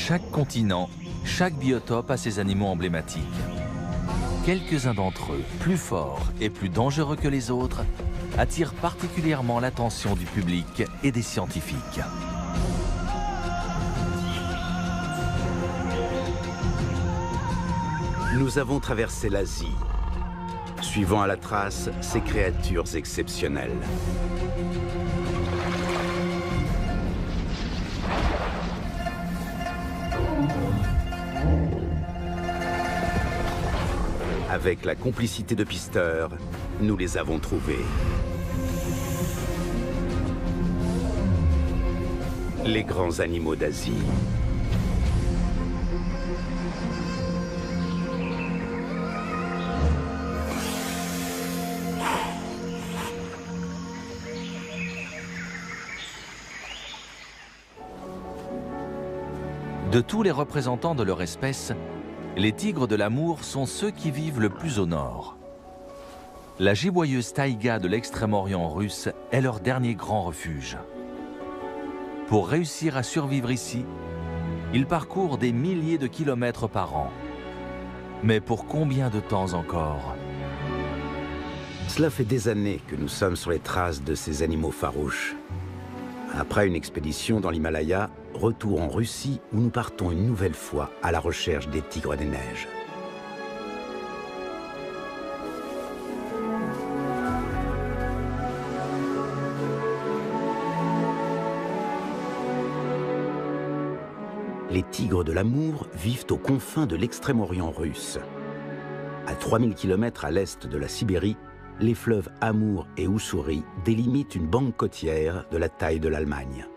Chaque continent, chaque biotope a ses animaux emblématiques. Quelques-uns d'entre eux, plus forts et plus dangereux que les autres, attirent particulièrement l'attention du public et des scientifiques. Nous avons traversé l'Asie, suivant à la trace ces créatures exceptionnelles. Avec la complicité de pisteurs, nous les avons trouvés. Les grands animaux d'Asie. De tous les représentants de leur espèce, les tigres de l'Amour sont ceux qui vivent le plus au nord. La giboyeuse taïga de l'extrême-orient russe est leur dernier grand refuge. Pour réussir à survivre ici, ils parcourent des milliers de kilomètres par an. Mais pour combien de temps encore? Cela fait des années que nous sommes sur les traces de ces animaux farouches. Après une expédition dans l'Himalaya, retour en Russie où nous partons une nouvelle fois à la recherche des tigres des neiges. Les tigres de l'Amour vivent aux confins de l'extrême-orient russe. À 3000 km à l'est de la Sibérie, les fleuves Amour et Oussouris délimitent une bande côtière de la taille de l'Allemagne.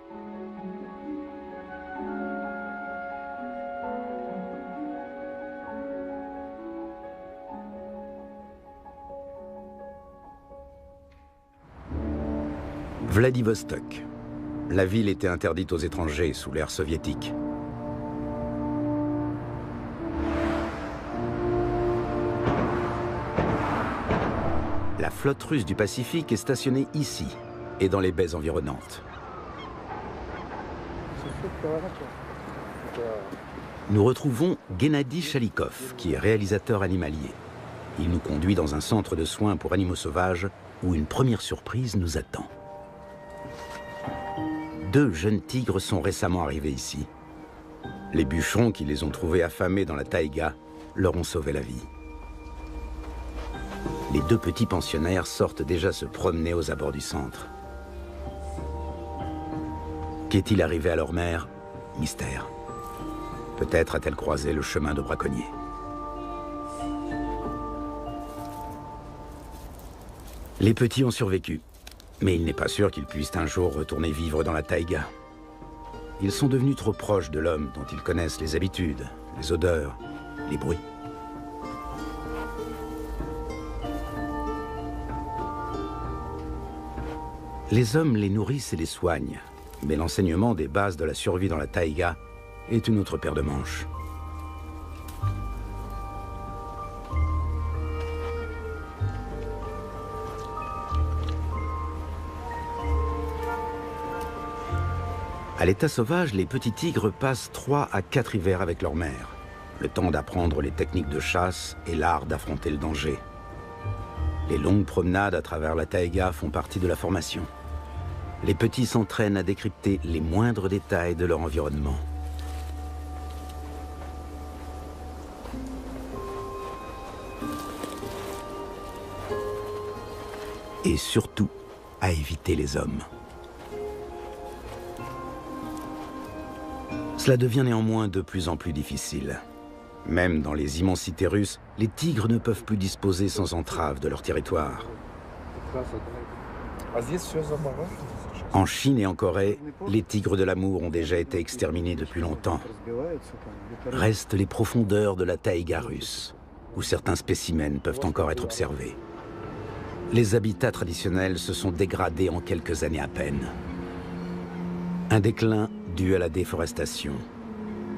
Vladivostok. La ville était interdite aux étrangers sous l'ère soviétique. La flotte russe du Pacifique est stationnée ici et dans les baies environnantes. Nous retrouvons Gennady Chalikov, qui est réalisateur animalier. Il nous conduit dans un centre de soins pour animaux sauvages où une première surprise nous attend. 2 jeunes tigres sont récemment arrivés ici. Les bûcherons qui les ont trouvés affamés dans la taïga leur ont sauvé la vie. Les 2 petits pensionnaires sortent déjà se promener aux abords du centre. Qu'est-il arrivé à leur mère? Mystère. Peut-être a-t-elle croisé le chemin de braconniers. Les petits ont survécu, mais il n'est pas sûr qu'ils puissent un jour retourner vivre dans la taïga. Ils sont devenus trop proches de l'homme dont ils connaissent les habitudes, les odeurs, les bruits. Les hommes les nourrissent et les soignent, mais l'enseignement des bases de la survie dans la taïga est une autre paire de manches. À l'état sauvage, les petits tigres passent 3 à 4 hivers avec leur mère, le temps d'apprendre les techniques de chasse et l'art d'affronter le danger. Les longues promenades à travers la taïga font partie de la formation. Les petits s'entraînent à décrypter les moindres détails de leur environnement. Et surtout, à éviter les hommes. Cela devient néanmoins de plus en plus difficile. Même dans les immensités russes, les tigres ne peuvent plus disposer sans entrave de leur territoire. En Chine et en Corée, les tigres de l'Amour ont déjà été exterminés depuis longtemps. Restent les profondeurs de la taïga russe, où certains spécimens peuvent encore être observés. Les habitats traditionnels se sont dégradés en quelques années à peine. Un déclin dû à la déforestation,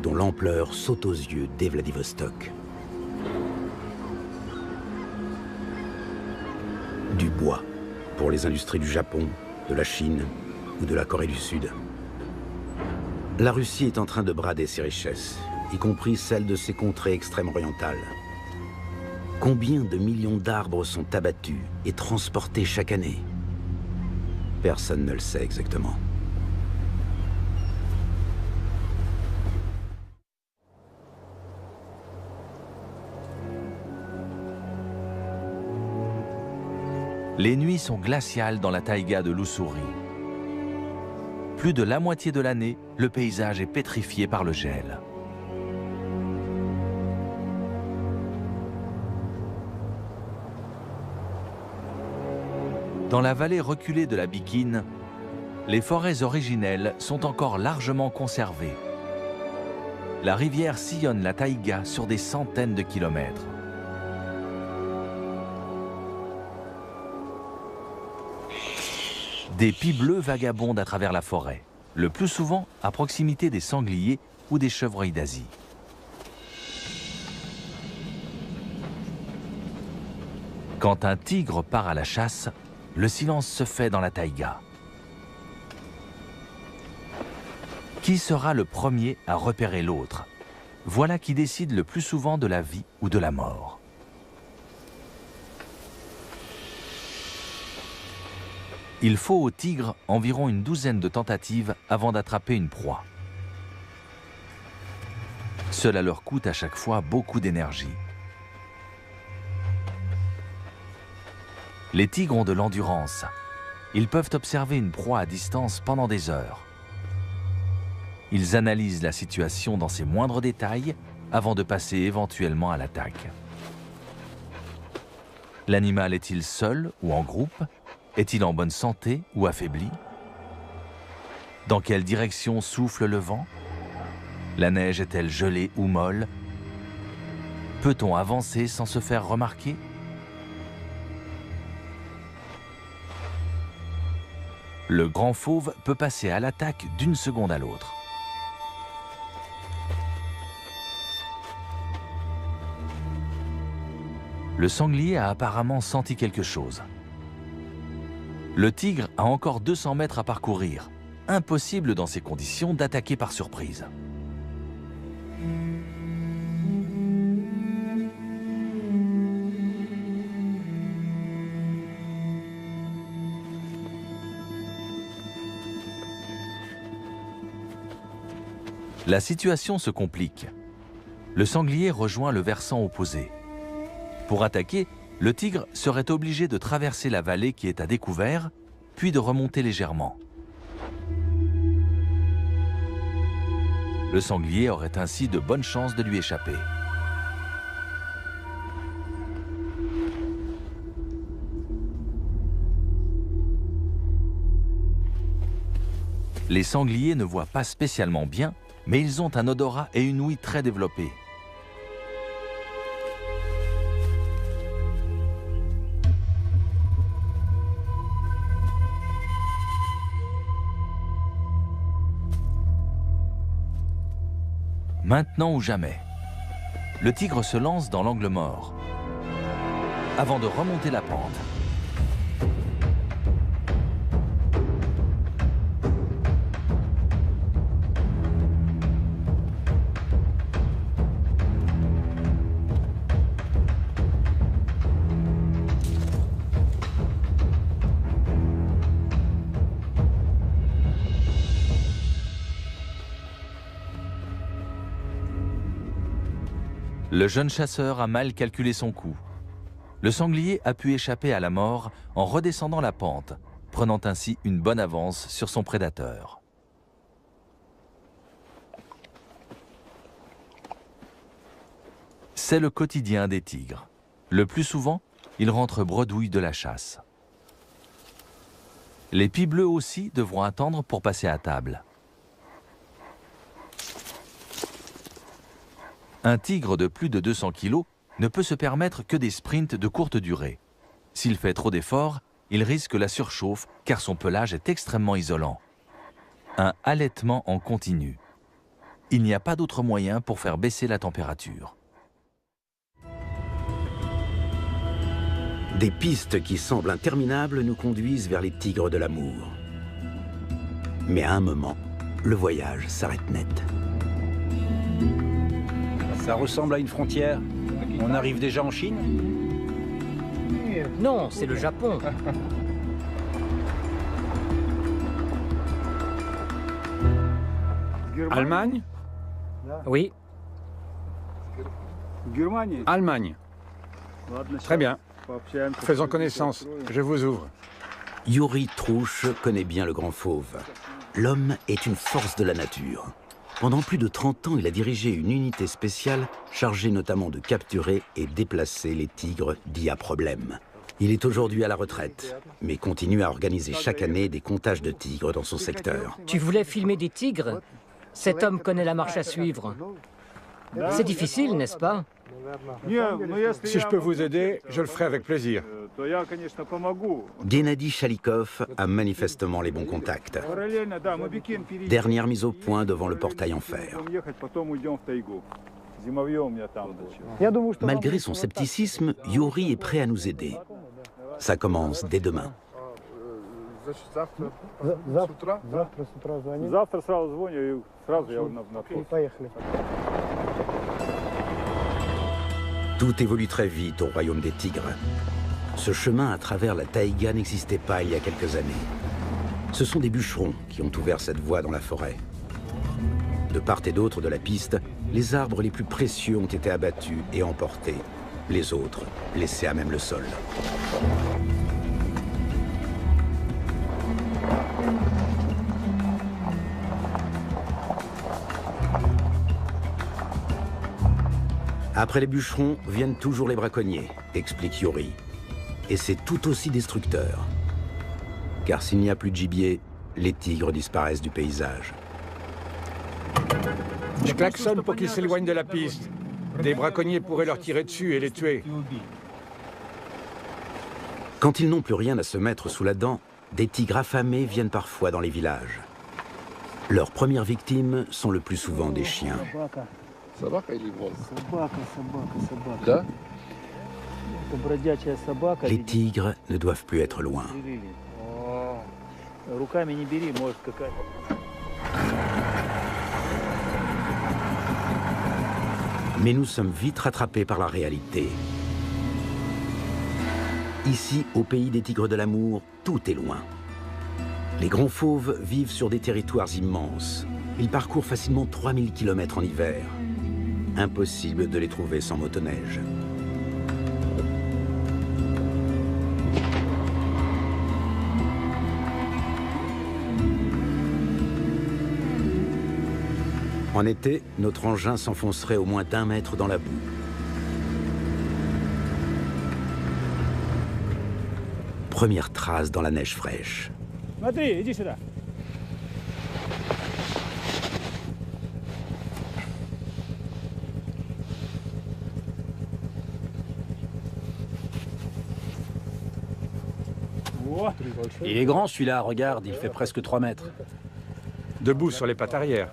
dont l'ampleur saute aux yeux dès Vladivostok. Du bois pour les industries du Japon, de la Chine ou de la Corée du Sud. La Russie est en train de brader ses richesses, y compris celles de ses contrées extrême-orientales. Combien de millions d'arbres sont abattus et transportés chaque année? Personne ne le sait exactement. Les nuits sont glaciales dans la taïga de l'Ussuri. Plus de la moitié de l'année, le paysage est pétrifié par le gel. Dans la vallée reculée de la Bikine, les forêts originelles sont encore largement conservées. La rivière sillonne la taïga sur des centaines de kilomètres. Des pies bleues vagabondent à travers la forêt, le plus souvent à proximité des sangliers ou des chevreuils d'Asie. Quand un tigre part à la chasse, le silence se fait dans la taïga. Qui sera le premier à repérer l'autre? Voilà qui décide le plus souvent de la vie ou de la mort. Il faut au tigre environ une douzaine de tentatives avant d'attraper une proie. Cela leur coûte à chaque fois beaucoup d'énergie. Les tigres ont de l'endurance. Ils peuvent observer une proie à distance pendant des heures. Ils analysent la situation dans ses moindres détails avant de passer éventuellement à l'attaque. L'animal est-il seul ou en groupe? Est-il en bonne santé ou affaibli? Dans quelle direction souffle le vent? La neige est-elle gelée ou molle? Peut-on avancer sans se faire remarquer? Le grand fauve peut passer à l'attaque d'une seconde à l'autre. Le sanglier a apparemment senti quelque chose. Le tigre a encore 200 mètres à parcourir. Impossible dans ces conditions d'attaquer par surprise. La situation se complique. Le sanglier rejoint le versant opposé. Pour attaquer, le tigre serait obligé de traverser la vallée qui est à découvert, puis de remonter légèrement. Le sanglier aurait ainsi de bonnes chances de lui échapper. Les sangliers ne voient pas spécialement bien, mais ils ont un odorat et une ouïe très développés. Maintenant ou jamais, le tigre se lance dans l'angle mort, avant de remonter la pente. Le jeune chasseur a mal calculé son coup. Le sanglier a pu échapper à la mort en redescendant la pente, prenant ainsi une bonne avance sur son prédateur. C'est le quotidien des tigres. Le plus souvent, ils rentrent bredouilles de la chasse. Les pies bleues aussi devront attendre pour passer à table. Un tigre de plus de 200 kg ne peut se permettre que des sprints de courte durée. S'il fait trop d'efforts, il risque la surchauffe car son pelage est extrêmement isolant. Un halètement en continu. Il n'y a pas d'autre moyen pour faire baisser la température. Des pistes qui semblent interminables nous conduisent vers les tigres de l'amour. Mais à un moment, le voyage s'arrête net. Ça ressemble à une frontière. On arrive déjà en Chine? Non, c'est le Japon. Allemagne? Oui, Allemagne. Très bien. Faisons connaissance. Je vous ouvre. Yuri Trouche connaît bien le grand fauve. L'homme est une force de la nature. Pendant plus de 30 ans, il a dirigé une unité spéciale chargée notamment de capturer et déplacer les tigres dits à problème. Il est aujourd'hui à la retraite, mais continue à organiser chaque année des comptages de tigres dans son secteur. tu voulais filmer des tigres? Cet homme connaît la marche à suivre. C'est difficile, n'est-ce pas? Si je peux vous aider, je le ferai avec plaisir. Gennady Chalikov a manifestement les bons contacts. Dernière mise au point devant le portail en fer. Malgré son scepticisme, Yuri est prêt à nous aider. Ça commence dès demain. Tout évolue très vite au royaume des tigres. Ce chemin à travers la taïga n'existait pas il y a quelques années. Ce sont des bûcherons qui ont ouvert cette voie dans la forêt. De part et d'autre de la piste, les arbres les plus précieux ont été abattus et emportés. Les autres, laissés à même le sol. Après les bûcherons, viennent toujours les braconniers, explique Yuri. Et c'est tout aussi destructeur. Car s'il n'y a plus de gibier, les tigres disparaissent du paysage. Je klaxonne pour qu'ils s'éloignent de la piste. Des braconniers pourraient leur tirer dessus et les tuer. Quand ils n'ont plus rien à se mettre sous la dent, des tigres affamés viennent parfois dans les villages. Leurs premières victimes sont le plus souvent des chiens. Les tigres ne doivent plus être loin. Mais nous sommes vite rattrapés par la réalité. Ici, au pays des tigres de l'amour, tout est loin. Les grands fauves vivent sur des territoires immenses. Ils parcourent facilement 3000 km en hiver. Impossible de les trouver sans motoneige. En été, notre engin s'enfoncerait au moins d'1 mètre dans la boue. Première trace dans la neige fraîche. Il est grand celui-là, regarde, il fait presque 3 mètres. Debout sur les pattes arrière.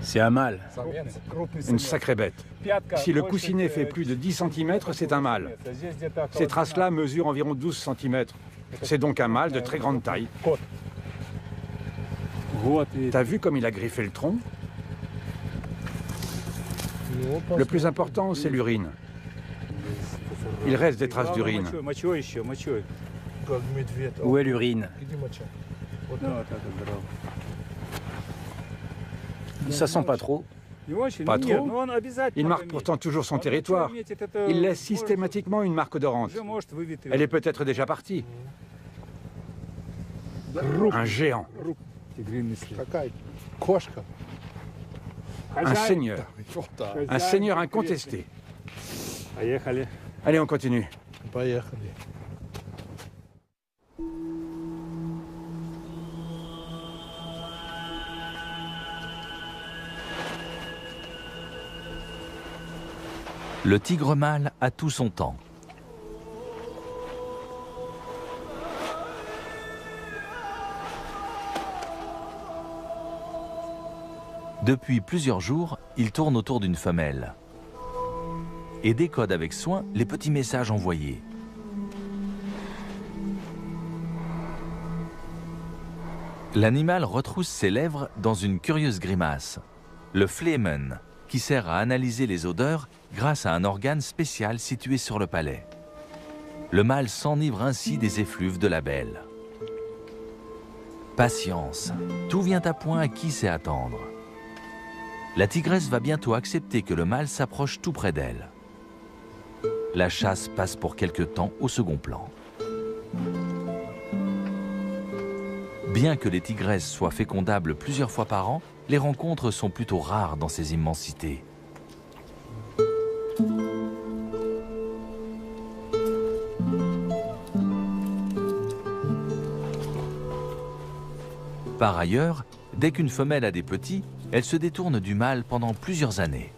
C'est un mâle. Une sacrée bête. Si le coussinet fait plus de 10 cm, c'est un mâle. Ces traces-là mesurent environ 12 cm. C'est donc un mâle de très grande taille. T'as vu comme il a griffé le tronc? Le plus important, c'est l'urine. Il reste des traces d'urine. Où est l'urine? Ça sent pas trop. Pas trop. Il marque pourtant toujours son territoire. Il laisse systématiquement une marque de rente. Elle est peut-être déjà partie. Un géant. Un seigneur. Un seigneur incontesté. Allez, on continue. Le tigre mâle a tout son temps. Depuis plusieurs jours, il tourne autour d'une femelle et décode avec soin les petits messages envoyés. L'animal retrousse ses lèvres dans une curieuse grimace, le Flehmen, qui sert à analyser les odeurs grâce à un organe spécial situé sur le palais. Le mâle s'enivre ainsi des effluves de la belle. Patience, tout vient à point à qui sait attendre. La tigresse va bientôt accepter que le mâle s'approche tout près d'elle. La chasse passe pour quelque temps au second plan. Bien que les tigresses soient fécondables plusieurs fois par an, les rencontres sont plutôt rares dans ces immensités. Par ailleurs, dès qu'une femelle a des petits, elle se détourne du mâle pendant plusieurs années.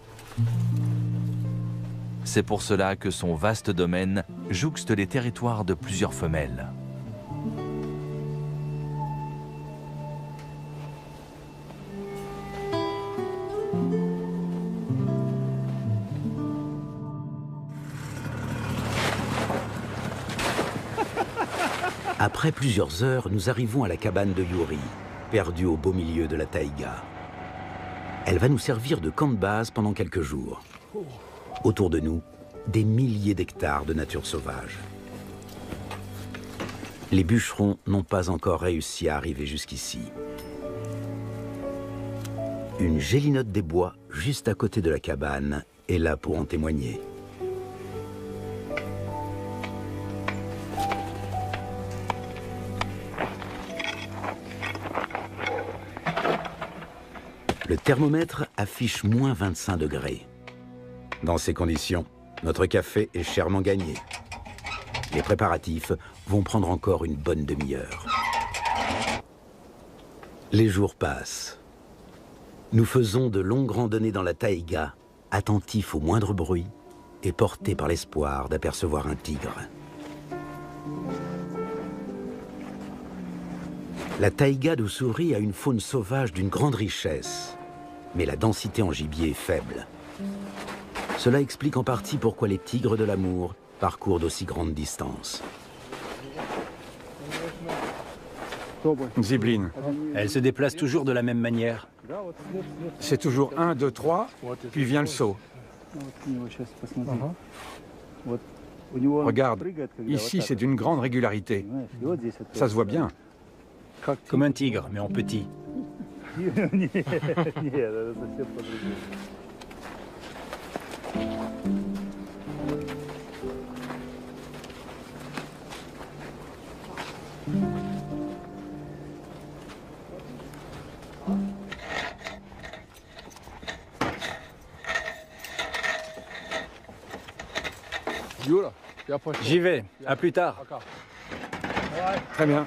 C'est pour cela que son vaste domaine jouxte les territoires de plusieurs femelles. Après plusieurs heures, nous arrivons à la cabane de Yuri, perdue au beau milieu de la taïga. Elle va nous servir de camp de base pendant quelques jours. Autour de nous, des milliers d'hectares de nature sauvage. Les bûcherons n'ont pas encore réussi à arriver jusqu'ici. Une gélinote des bois, juste à côté de la cabane, est là pour en témoigner. Le thermomètre affiche moins 25 degrés. Dans ces conditions, notre café est chèrement gagné. Les préparatifs vont prendre encore une bonne demi-heure. Les jours passent. Nous faisons de longues randonnées dans la taïga, attentifs au moindre bruit et portés par l'espoir d'apercevoir un tigre. La taïga d'Ussuri a une faune sauvage d'une grande richesse, mais la densité en gibier est faible. Cela explique en partie pourquoi les tigres de l'amour parcourent d'aussi grandes distances. Zibline, Elle se déplace toujours de la même manière. c'est toujours 1, 2, 3, puis vient le saut. Regarde, ici c'est d'une grande régularité. Ça se voit bien. Comme un tigre, mais en petit. J'y vais, à plus tard. Très bien.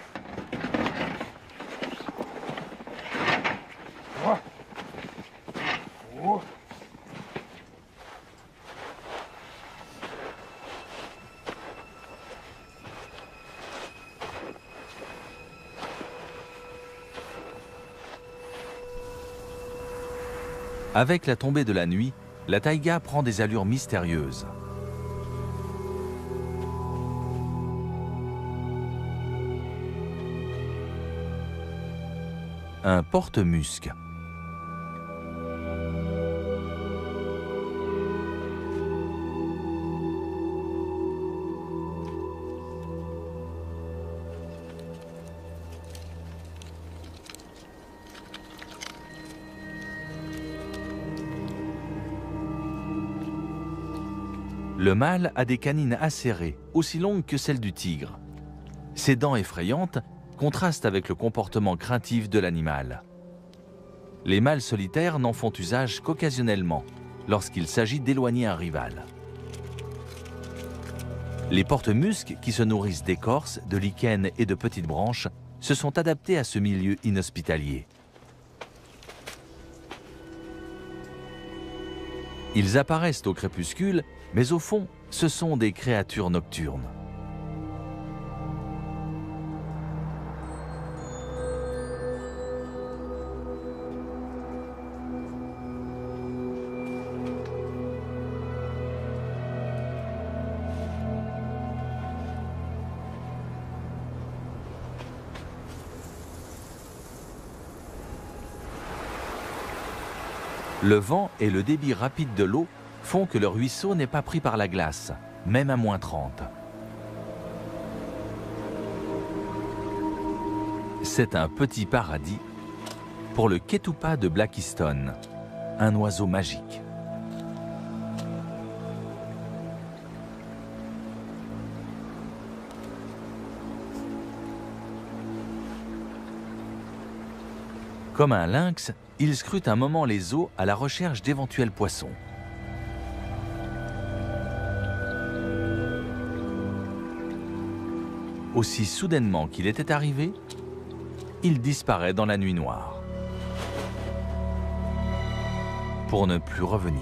Avec la tombée de la nuit, la taïga prend des allures mystérieuses. Un porte-musc. Le mâle a des canines acérées, aussi longues que celles du tigre. Ses dents effrayantes contrastent avec le comportement craintif de l'animal. Les mâles solitaires n'en font usage qu'occasionnellement, lorsqu'il s'agit d'éloigner un rival. Les porte-muscs, qui se nourrissent d'écorces, de lichens et de petites branches, se sont adaptés à ce milieu inhospitalier. Ils apparaissent au crépuscule, mais au fond, ce sont des créatures nocturnes. Le vent et le débit rapide de l'eau font que le ruisseau n'est pas pris par la glace, même à moins 30. C'est un petit paradis pour le Ketupa de Blakiston, un oiseau magique. Comme un lynx, il scrute un moment les eaux à la recherche d'éventuels poissons. Aussi soudainement qu'il était arrivé, il disparaît dans la nuit noire, pour ne plus revenir.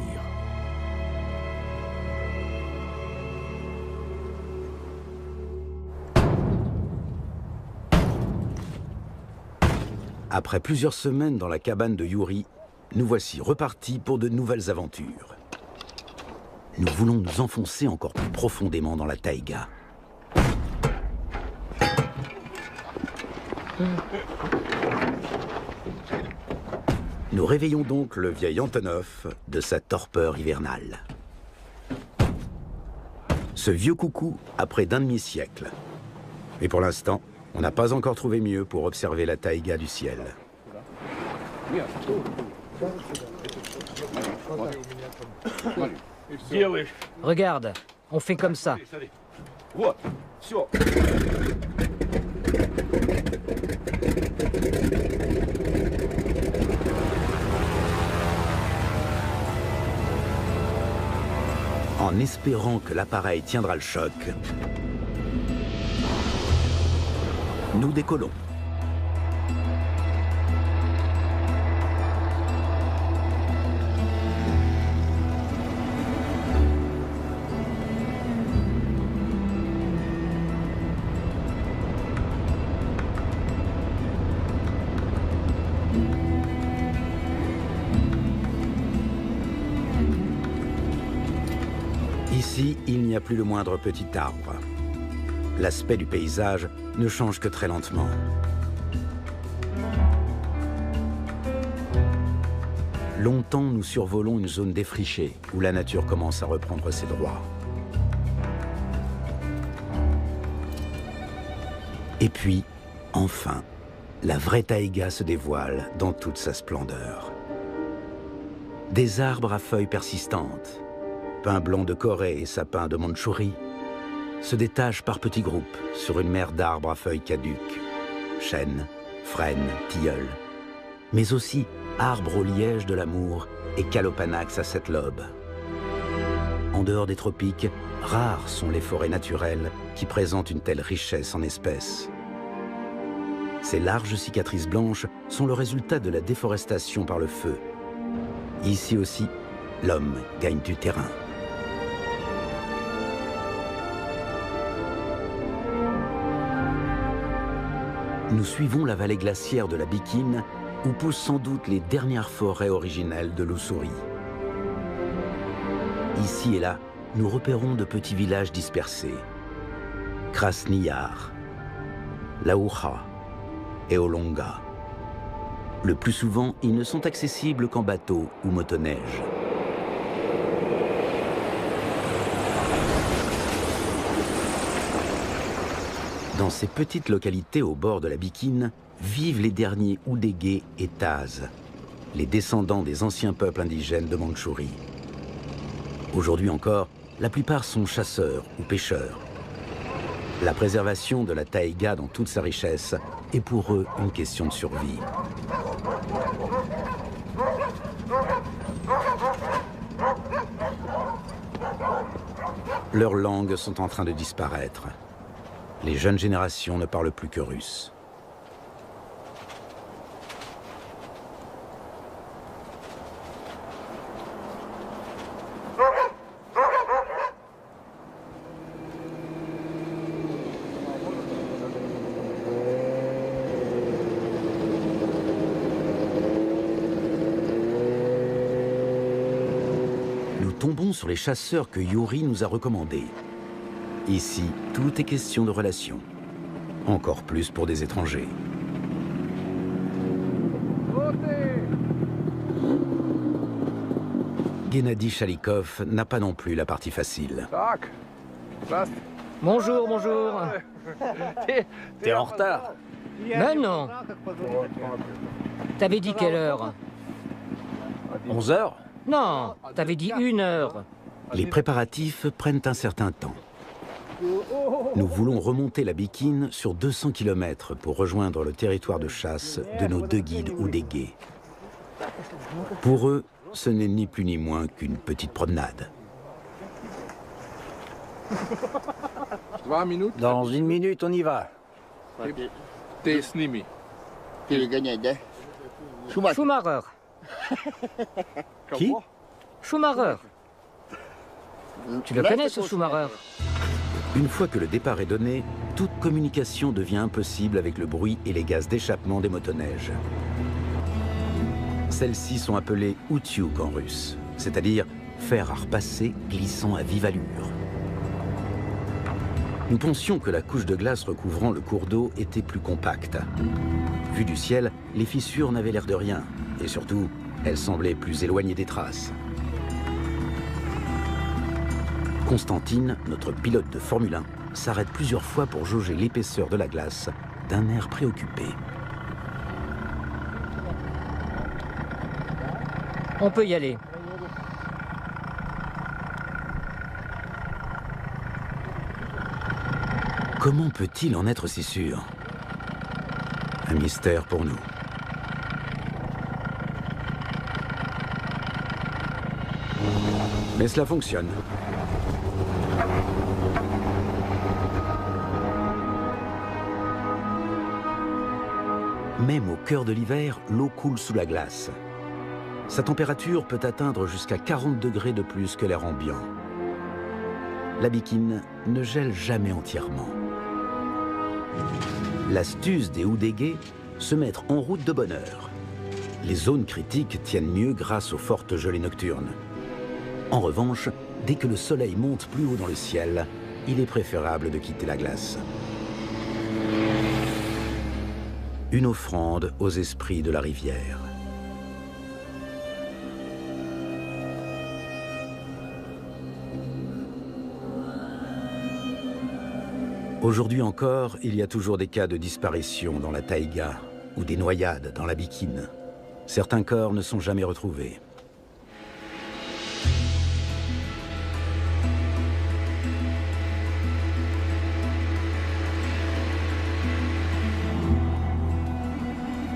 Après plusieurs semaines dans la cabane de Yuri, nous voici repartis pour de nouvelles aventures. Nous voulons nous enfoncer encore plus profondément dans la taïga. Nous réveillons donc le vieil Antonov de sa torpeur hivernale. Ce vieux coucou a près d'un demi-siècle. Et pour l'instant, on n'a pas encore trouvé mieux pour observer la taïga du ciel. Regarde, on fait comme ça. En espérant que l'appareil tiendra le choc, nous décollons. Ici, il n'y a plus le moindre petit arbre. L'aspect du paysage ne change que très lentement. Longtemps, nous survolons une zone défrichée où la nature commence à reprendre ses droits. Et puis, enfin, la vraie taïga se dévoile dans toute sa splendeur. Des arbres à feuilles persistantes, pins blancs de Corée et sapins de Mandchourie, se détachent par petits groupes sur une mer d'arbres à feuilles caduques, chênes, frênes, tilleuls, mais aussi arbres au liège de l'amour et calopanax à 7 lobes. En dehors des tropiques, rares sont les forêts naturelles qui présentent une telle richesse en espèces. Ces larges cicatrices blanches sont le résultat de la déforestation par le feu. Ici aussi, l'homme gagne du terrain. Nous suivons la vallée glaciaire de la Bikine, où poussent sans doute les dernières forêts originelles de l'Ussuri. Ici et là, nous repérons de petits villages dispersés. Krasny Yar, Laoucha et Olonga. Le plus souvent, ils ne sont accessibles qu'en bateau ou motoneige. Dans ces petites localités au bord de la Bikine, vivent les derniers Oudégués et Tazes, les descendants des anciens peuples indigènes de Mandchourie. Aujourd'hui encore, la plupart sont chasseurs ou pêcheurs. La préservation de la taïga dans toute sa richesse est pour eux une question de survie. Leurs langues sont en train de disparaître. Les jeunes générations ne parlent plus que russe. Nous tombons sur les chasseurs que Yuri nous a recommandés. Ici, tout est question de relations. Encore plus pour des étrangers. Gennady Chalikov n'a pas non plus la partie facile. Bonjour, bonjour. T'es en retard. Mais non. T'avais dit quelle heure? 11 heures? Non, t'avais dit 1 heure. Les préparatifs prennent un certain temps. Nous voulons remonter la Bikine sur 200 km pour rejoindre le territoire de chasse de nos 2 guides oudégués. Pour eux, ce n'est ni plus ni moins qu'une petite promenade. Dans 1 minute, on y va. Schumacher. Qui? Schumacher. Tu le connais, ce Schumacher? Une fois que le départ est donné, toute communication devient impossible avec le bruit et les gaz d'échappement des motoneiges. Celles-ci sont appelées outyuk en russe, c'est-à-dire fer à repasser glissant à vive allure. Nous pensions que la couche de glace recouvrant le cours d'eau était plus compacte. Vu du ciel, les fissures n'avaient l'air de rien, et surtout, elles semblaient plus éloignées des traces. Constantine, notre pilote de Formule 1, s'arrête plusieurs fois pour jauger l'épaisseur de la glace d'un air préoccupé. On peut y aller. Comment peut-il en être si sûr? Un mystère pour nous. Mais cela fonctionne. Même au cœur de l'hiver, l'eau coule sous la glace. Sa température peut atteindre jusqu'à 40 degrés de plus que l'air ambiant. La Bikine ne gèle jamais entièrement. L'astuce des oudégués, se mettre en route de bonne heure. Les zones critiques tiennent mieux grâce aux fortes gelées nocturnes. En revanche, dès que le soleil monte plus haut dans le ciel, il est préférable de quitter la glace. Une offrande aux esprits de la rivière. Aujourd'hui encore, il y a toujours des cas de disparition dans la taïga ou des noyades dans la Bikine. Certains corps ne sont jamais retrouvés.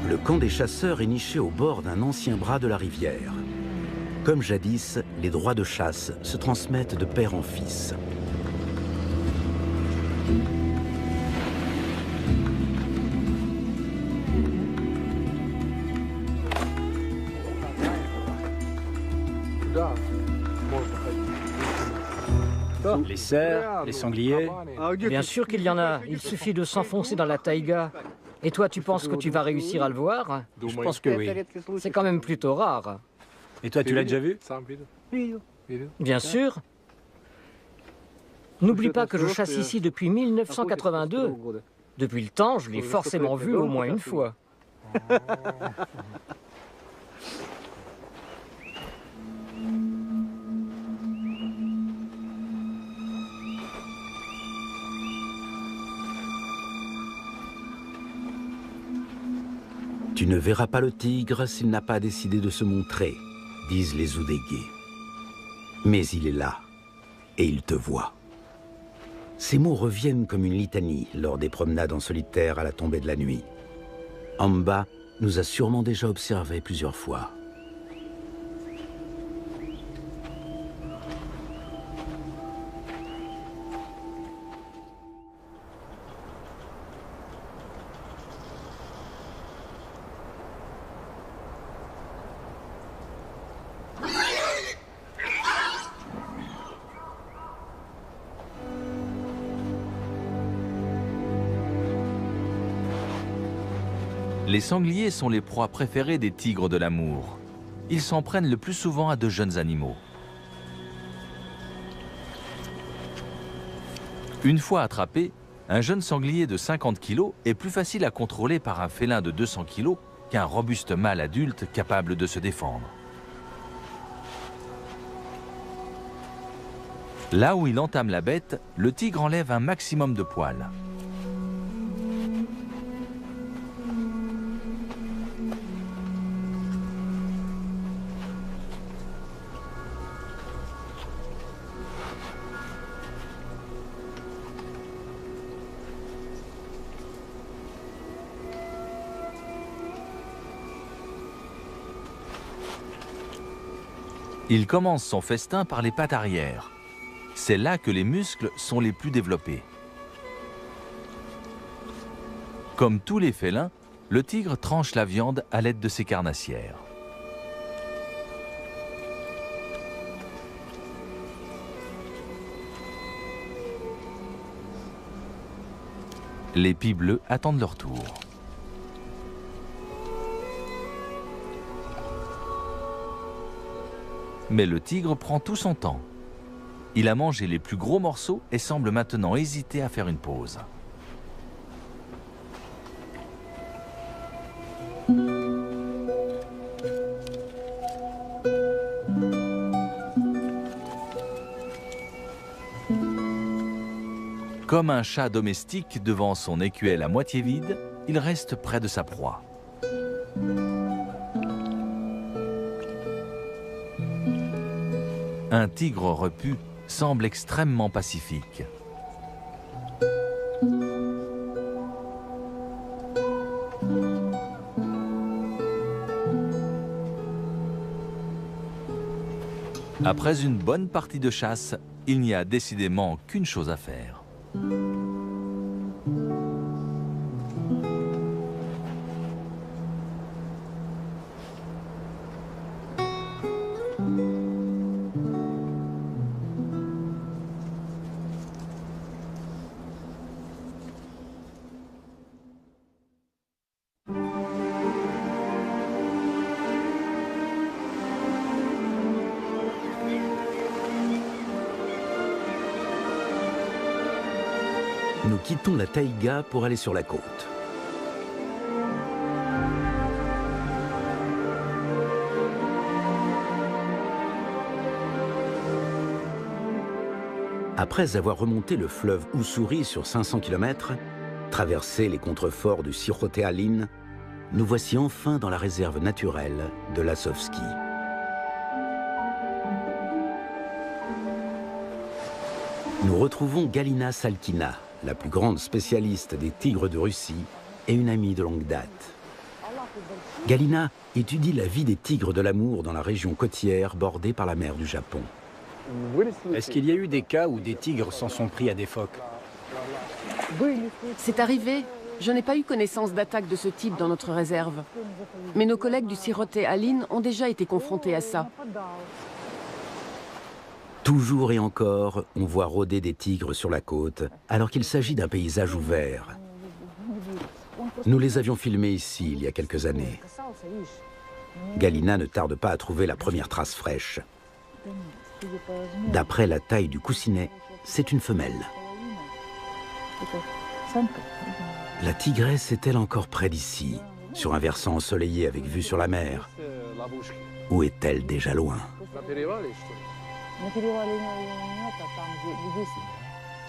Le camp des chasseurs est niché au bord d'un ancien bras de la rivière. Comme jadis, les droits de chasse se transmettent de père en fils. Les cerfs, les sangliers. Bien sûr qu'il y en a. Il suffit de s'enfoncer dans la taïga. Et toi, tu penses que tu vas réussir à le voir? Je pense que oui. C'est quand même plutôt rare. Et toi, tu l'as déjà vu? Bien sûr. N'oublie pas que je chasse ici depuis 1982. Depuis le temps, je l'ai forcément vu au moins une fois. Tu ne verras pas le tigre s'il n'a pas décidé de se montrer, disent les oudégués. Mais il est là, et il te voit. Ces mots reviennent comme une litanie lors des promenades en solitaire à la tombée de la nuit. Amba nous a sûrement déjà observés plusieurs fois. Les sangliers sont les proies préférées des tigres de l'amour. Ils s'en prennent le plus souvent à de jeunes animaux. Une fois attrapé, un jeune sanglier de 50 kg est plus facile à contrôler par un félin de 200 kg qu'un robuste mâle adulte capable de se défendre. Là où il entame la bête, le tigre enlève un maximum de poils. Il commence son festin par les pattes arrière. C'est là que les muscles sont les plus développés. Comme tous les félins, le tigre tranche la viande à l'aide de ses carnassières. Les pies bleues attendent leur tour. Mais le tigre prend tout son temps. Il a mangé les plus gros morceaux et semble maintenant hésiter à faire une pause. Comme un chat domestique devant son écuelle à moitié vide, il reste près de sa proie. Un tigre repu semble extrêmement pacifique. Après une bonne partie de chasse, il n'y a décidément qu'une chose à faire. Nous quittons la taïga pour aller sur la côte. Après avoir remonté le fleuve Ussuri sur 500 km, traversé les contreforts du Cirote Alin, nous voici enfin dans la réserve naturelle de Lasovski. Nous retrouvons Galina Salkina, la plus grande spécialiste des tigres de Russie et une amie de longue date. Galina étudie la vie des tigres de l'amour dans la région côtière bordée par la mer du Japon. Est-ce qu'il y a eu des cas où des tigres s'en sont pris à des phoques? C'est arrivé. Je n'ai pas eu connaissance d'attaques de ce type dans notre réserve. Mais nos collègues du Cirote Alin ont déjà été confrontés à ça. Toujours et encore, on voit rôder des tigres sur la côte, alors qu'il s'agit d'un paysage ouvert. Nous les avions filmés ici, il y a quelques années. Galina ne tarde pas à trouver la première trace fraîche. D'après la taille du coussinet, c'est une femelle. La tigresse est-elle encore près d'ici, sur un versant ensoleillé avec vue sur la mer? Ou est-elle déjà loin?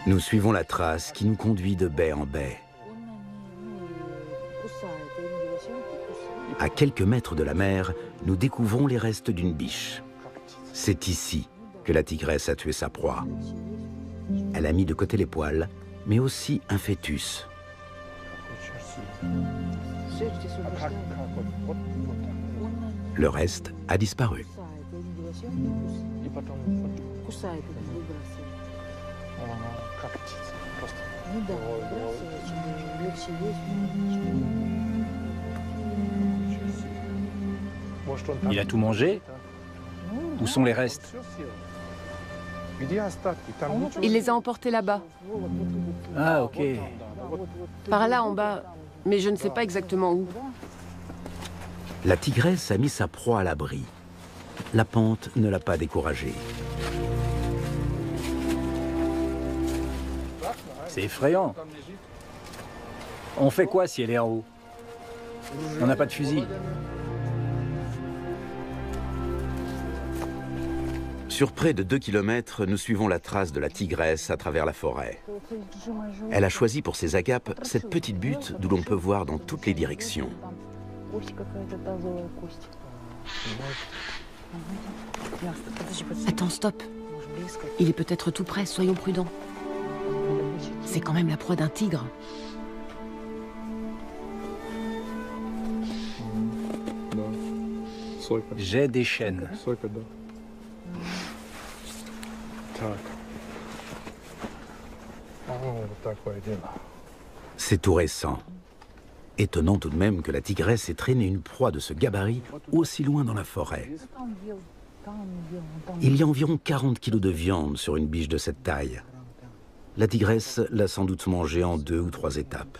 Nous suivons la trace qui nous conduit de baie en baie. À quelques mètres de la mer, nous découvrons les restes d'une biche. C'est ici que la tigresse a tué sa proie. Elle a mis de côté les poils, mais aussi un fœtus. Le reste a disparu. Il a tout mangé? Où sont les restes? Il les a emportés là-bas, Ah, ok. par là en bas, mais je ne sais pas exactement où. La tigresse a mis sa proie à l'abri. La pente ne l'a pas découragée. C'est effrayant. On fait quoi si elle est en haut? On n'a pas de fusil. Sur près de 2 km, nous suivons la trace de la tigresse à travers la forêt. Elle a choisi pour ses agapes cette petite butte d'où l'on peut voir dans toutes les directions. Attends, stop. Il est peut-être tout près, soyons prudents. C'est quand même la proie d'un tigre. J'ai des chaînes. C'est tout récent. Étonnant tout de même que la tigresse ait traîné une proie de ce gabarit aussi loin dans la forêt. Il y a environ 40 kilos de viande sur une biche de cette taille. La tigresse l'a sans doute mangée en 2 ou 3 étapes.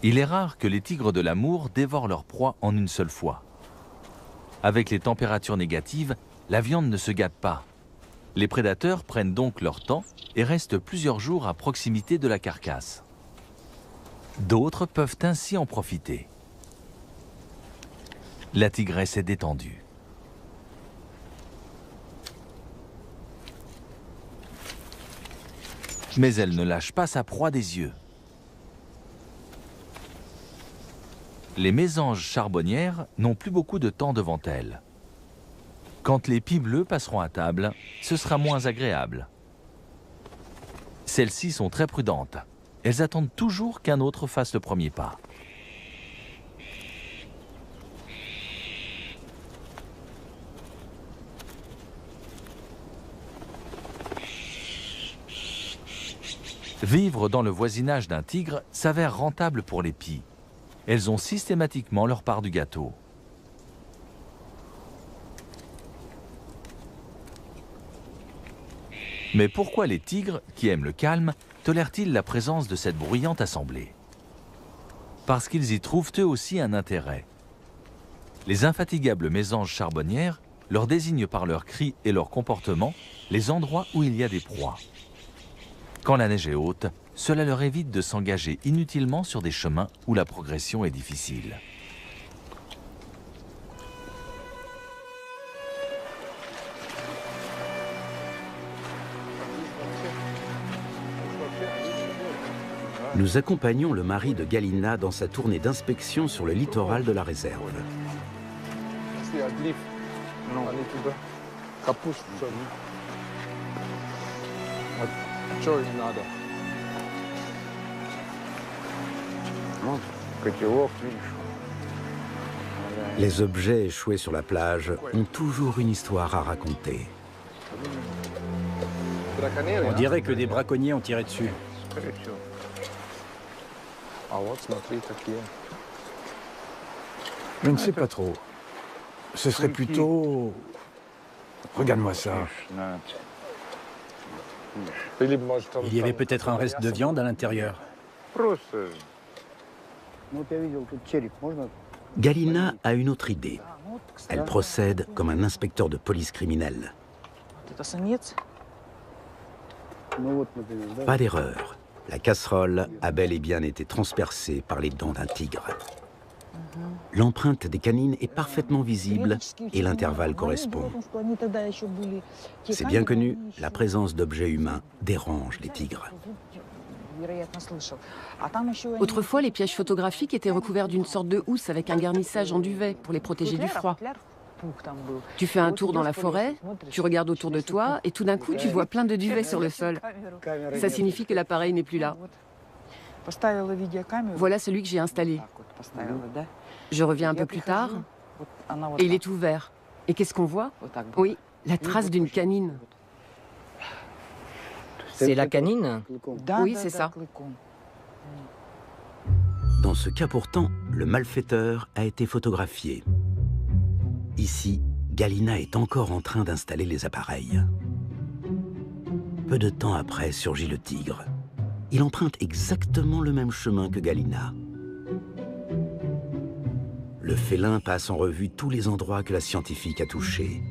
Il est rare que les tigres de l'amour dévorent leur proie en une seule fois. Avec les températures négatives, la viande ne se gâte pas. Les prédateurs prennent donc leur temps et restent plusieurs jours à proximité de la carcasse. D'autres peuvent ainsi en profiter. La tigresse est détendue. Mais elle ne lâche pas sa proie des yeux. Les mésanges charbonnières n'ont plus beaucoup de temps devant elles. Quand les pies bleues passeront à table, ce sera moins agréable. Celles-ci sont très prudentes. Elles attendent toujours qu'un autre fasse le premier pas. Vivre dans le voisinage d'un tigre s'avère rentable pour les pies. Elles ont systématiquement leur part du gâteau. Mais pourquoi les tigres, qui aiment le calme, tolèrent-ils la présence de cette bruyante assemblée? Parce qu'ils y trouvent eux aussi un intérêt. Les infatigables mésanges charbonnières leur désignent par leurs cris et leur comportement les endroits où il y a des proies. Quand la neige est haute, cela leur évite de s'engager inutilement sur des chemins où la progression est difficile. Nous accompagnons le mari de Galina dans sa tournée d'inspection sur le littoral de la réserve. Les objets échoués sur la plage ont toujours une histoire à raconter. On dirait que des braconniers ont tiré dessus. Je ne sais pas trop. Ce serait plutôt... Regarde-moi ça. Il y avait peut-être un reste de viande à l'intérieur. Galina a une autre idée. Elle procède comme un inspecteur de police criminelle. Pas d'erreur. La casserole a bel et bien été transpercée par les dents d'un tigre. L'empreinte des canines est parfaitement visible et l'intervalle correspond. C'est bien connu, la présence d'objets humains dérange les tigres. Autrefois, les pièges photographiques étaient recouverts d'une sorte de housse avec un garnissage en duvet pour les protéger du froid. Tu fais un tour dans la forêt, tu regardes autour de toi et tout d'un coup, tu vois plein de duvets sur le sol. Ça signifie que l'appareil n'est plus là. Voilà celui que j'ai installé. Je reviens un peu plus tard et il est ouvert. Et qu'est-ce qu'on voit? Oui, la trace d'une canine. C'est la canine? Oui, c'est ça. Dans ce cas pourtant, le malfaiteur a été photographié. Ici, Galina est encore en train d'installer les appareils. Peu de temps après surgit le tigre. Il emprunte exactement le même chemin que Galina. Le félin passe en revue tous les endroits que la scientifique a touchés,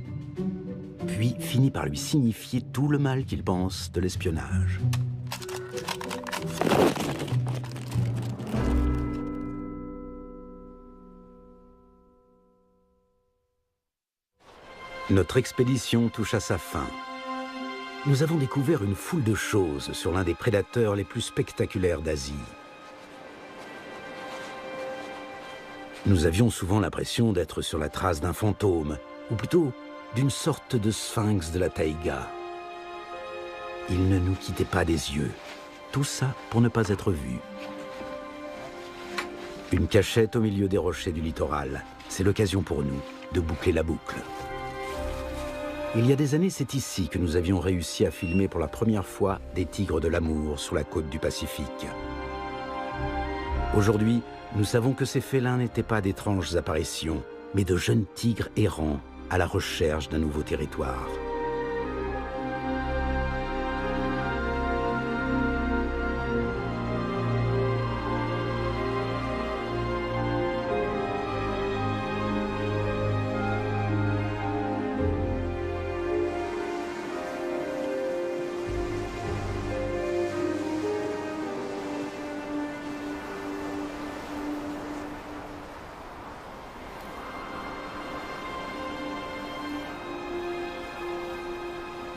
puis finit par lui signifier tout le mal qu'il pense de l'espionnage. Notre expédition touche à sa fin. Nous avons découvert une foule de choses sur l'un des prédateurs les plus spectaculaires d'Asie. Nous avions souvent l'impression d'être sur la trace d'un fantôme, ou plutôt d'une sorte de sphinx de la taïga. Il ne nous quittait pas des yeux, tout ça pour ne pas être vu. Une cachette au milieu des rochers du littoral, c'est l'occasion pour nous de boucler la boucle. Il y a des années, c'est ici que nous avions réussi à filmer pour la première fois des tigres de l'amour sur la côte du Pacifique. Aujourd'hui, nous savons que ces félins n'étaient pas d'étranges apparitions, mais de jeunes tigres errants à la recherche d'un nouveau territoire.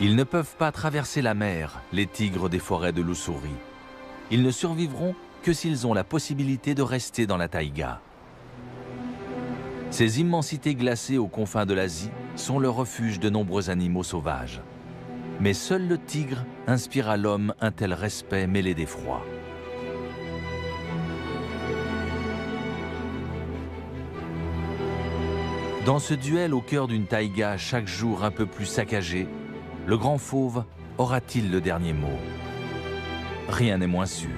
Ils ne peuvent pas traverser la mer, les tigres des forêts de l'Ussuri. Ils ne survivront que s'ils ont la possibilité de rester dans la taïga. Ces immensités glacées aux confins de l'Asie sont le refuge de nombreux animaux sauvages. Mais seul le tigre inspire à l'homme un tel respect mêlé d'effroi. Dans ce duel au cœur d'une taïga chaque jour un peu plus saccagée, le grand fauve aura-t-il le dernier mot? Rien n'est moins sûr.